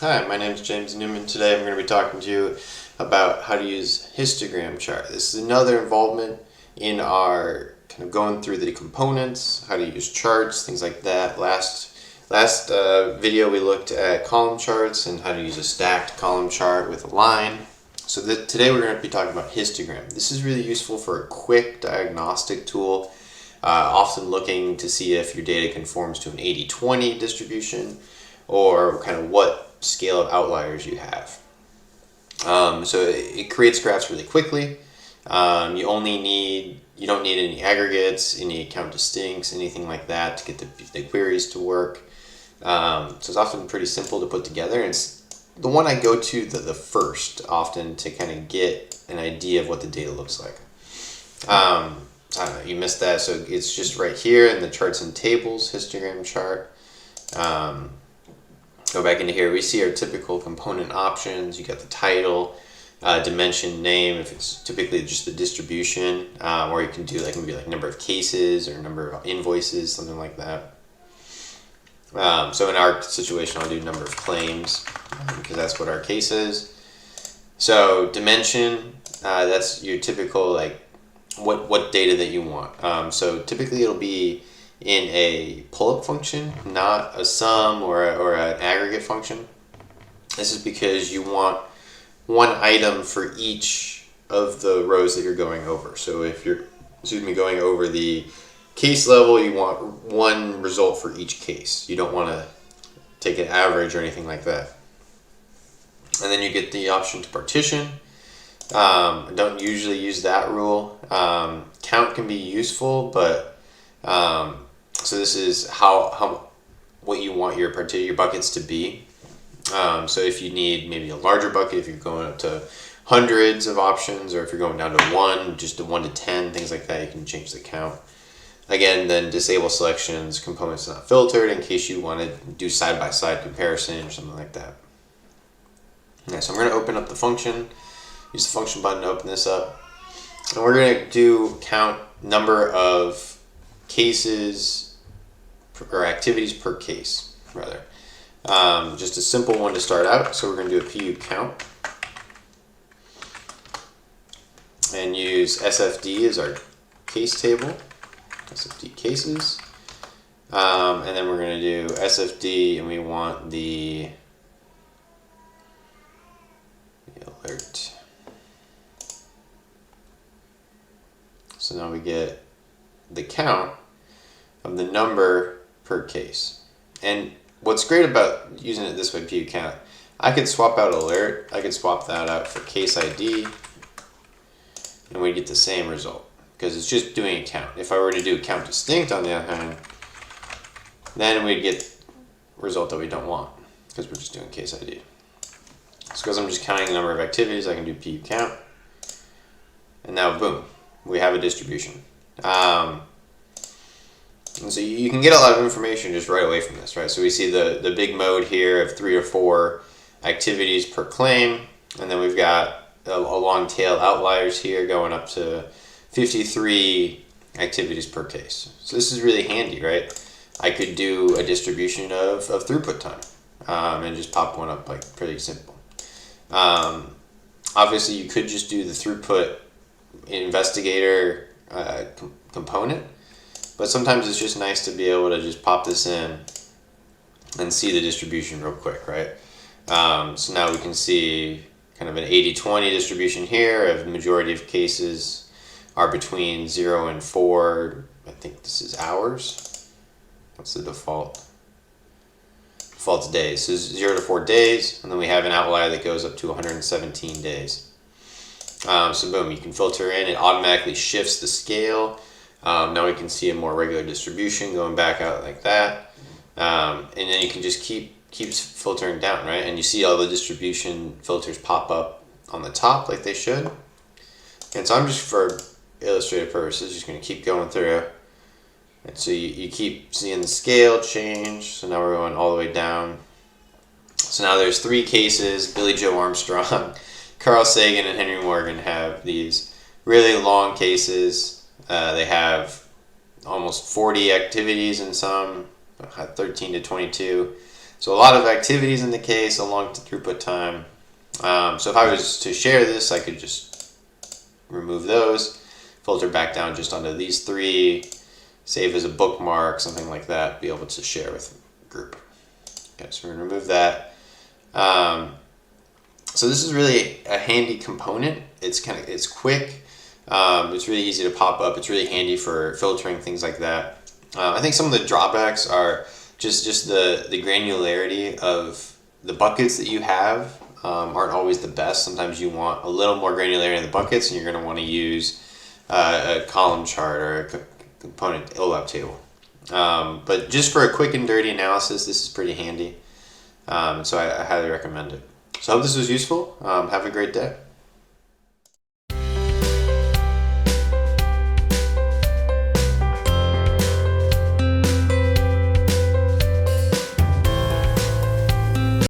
Hi, my name is James Newman. Today I'm going to be talking to you about how to use histogram chart. This is another involvement in our kind of going through the components, how to use charts, things like that. Last video we looked at column charts and how to use a stacked column chart with a line. So today we're going to be talking about histogram. This is really useful for a quick diagnostic tool, often looking to see if your data conforms to an 80-20 distribution or kind of what scale of outliers you have. So it creates graphs really quickly. You don't need any aggregates, any count distincts, anything like that to get the queries to work. So it's often pretty simple to put together, and it's the one I go to the first often to kind of get an idea of what the data looks like. I don't know, you missed that, so it's just right here in the charts and tables histogram chart. Go back into here, we see our typical component options. You got the title, dimension, name, if it's typically just the distribution, or you can do maybe number of cases or number of invoices, something like that. So in our situation, I'll do number of claims because that's what our case is. So dimension, that's your typical what data that you want. So typically it'll be in a pull-up function, not a sum or an aggregate function. This is because you want one item for each of the rows that you're going over. So if you're, going over the case level, you want one result for each case. You don't want to take an average or anything like that. And then you get the option to partition. I don't usually use that rule. Count can be useful, but so this is what you want your buckets to be. So if you need maybe a larger bucket, if you're going up to hundreds of options, or if you're going down to one, just to 1 to 10, things like that, you can change the count. Again, then disable selections, components not filtered, in case you want to do side-by-side comparison or something like that. Okay, so I'm going to open up the function, use the function button to open this up, and we're going to do count number of cases or activities per case, rather. Just a simple one to start out. So we're going to do a PU count and use SFD as our case table, SFD cases. And then we're going to do SFD, and we want the alert. So now we get the count of the number per case. And what's great about using it this way, PU count, I could swap out alert, I could swap that out for case ID, and we get the same result because it's just doing a count. If I were to do count distinct on the other hand, then we'd get a result that we don't want because we're just doing case ID. So because I'm just counting the number of activities, I can do PU count, and now boom, we have a distribution. And so you can get a lot of information just right away from this, right? So we see the big mode here of 3 or 4 activities per claim, and then we've got a long tail outliers here going up to 53 activities per case. So this is really handy, right? I could do a distribution of throughput time and just pop one up pretty simple. Obviously, you could just do the throughput investigator component, but sometimes it's just nice to be able to just pop this in and see the distribution real quick, right? So now we can see kind of an 80-20 distribution here of the majority of cases are between 0 and 4. I think this is hours. What's the default? Default's days. So 0 to 4 days, and then we have an outlier that goes up to 117 days. So boom, you can filter in, it automatically shifts the scale. Now we can see a more regular distribution going back out like that. And then you can just keeps filtering down, right? And you see all the distribution filters pop up on the top like they should. And so I'm just, for illustrative purposes, just going to keep going through. And so you keep seeing the scale change. So now we're going all the way down. So now there's 3 cases. Billy Joe Armstrong, Carl Sagan, and Henry Morgan have these really long cases. They have almost 40 activities in some, 13 to 22. So a lot of activities in the case, a long throughput time. So if I was to share this, I could just remove those, filter back down just onto these three, save as a bookmark, something like that, be able to share with a group. Okay, so we're gonna remove that. So this is really a handy component. It's quick. It's really easy to pop up. It's really handy for filtering, things like that. I think some of the drawbacks are just the granularity of the buckets that you have aren't always the best. Sometimes you want a little more granularity in the buckets, and you're going to want to use a column chart or a component OLAP table. But just for a quick and dirty analysis, this is pretty handy. So I highly recommend it. So I hope this was useful. Have a great day.